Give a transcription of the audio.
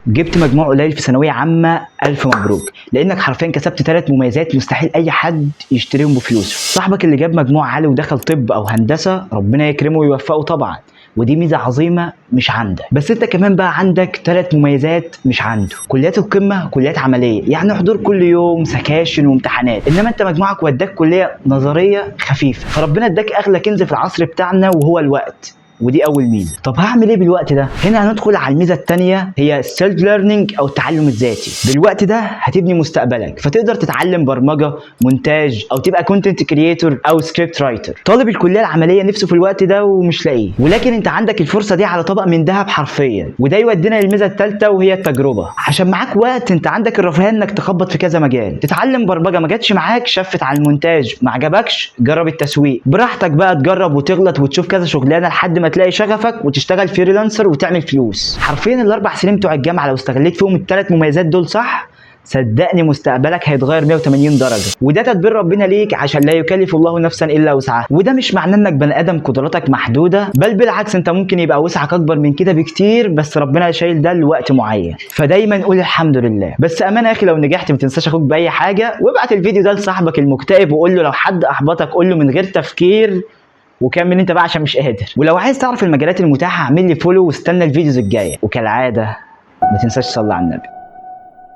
جبت مجموع قليل في ثانويه عامه، الف مبروك، لانك حرفيا كسبت 3 مميزات مستحيل اي حد يشتريهم بفلوسه. صاحبك اللي جاب مجموع عالي ودخل طب او هندسه، ربنا يكرمه ويوفقه طبعا، ودي ميزه عظيمه مش عندك. بس انت كمان بقى عندك 3 مميزات مش عنده. كليات القمه كليات عمليه، يعني حضور كل يوم، سكاشن وامتحانات، انما انت مجموعك وداك كليه نظريه خفيفه، فربنا اداك اغلى كنز في العصر بتاعنا وهو الوقت، ودي اول ميزه. طب هعمل ايه بالوقت ده؟ هنا هندخل على الميزه الثانيه، هي السيلف ليرنينج او التعلم الذاتي. بالوقت ده هتبني مستقبلك، فتقدر تتعلم برمجه، مونتاج، او تبقى كونتنت كرييتور او سكريبت رايتر. طالب الكليه العمليه نفسه في الوقت ده ومش لاقيه، ولكن انت عندك الفرصه دي على طبق من ذهب حرفيا. وده يودينا للميزه الثالثه وهي التجربه. عشان معاك وقت انت عندك الرفاهيه انك تخبط في كذا مجال. تتعلم برمجه، ما جاتش معاك شفت على المونتاج، ما عجبكش جرب التسويق، براحتك بقى تجرب وتغلط وتشوف كذا شغلانه لحد ما تلاقي شغفك وتشتغل فريلانسر وتعمل فلوس. حرفيا ال4 سنين بتوع الجامعه لو استغليت فيهم ال3 مميزات دول صح، صدقني مستقبلك هيتغير 180 درجه. وده تدبير ربنا ليك، عشان لا يكلف الله نفسا الا وسعها. وده مش معناه انك بني ادم قدراتك محدوده، بل بالعكس انت ممكن يبقى وسعك اكبر من كده بكتير، بس ربنا شايل ده لوقت معين. فدايما قول الحمد لله. بس امانه يا اخي، لو نجحت ما تنساش اخوك باي حاجه، وابعت الفيديو ده لصاحبك المكتئب وقول له لو حد احبطك قول له من غير تفكير، وكمل انت بقى عشان مش قادر. ولو عايز تعرف المجالات المتاحه اعمل لي فولو واستنى الفيديوز الجايه. وكالعاده ما تنساش تصلي على النبي.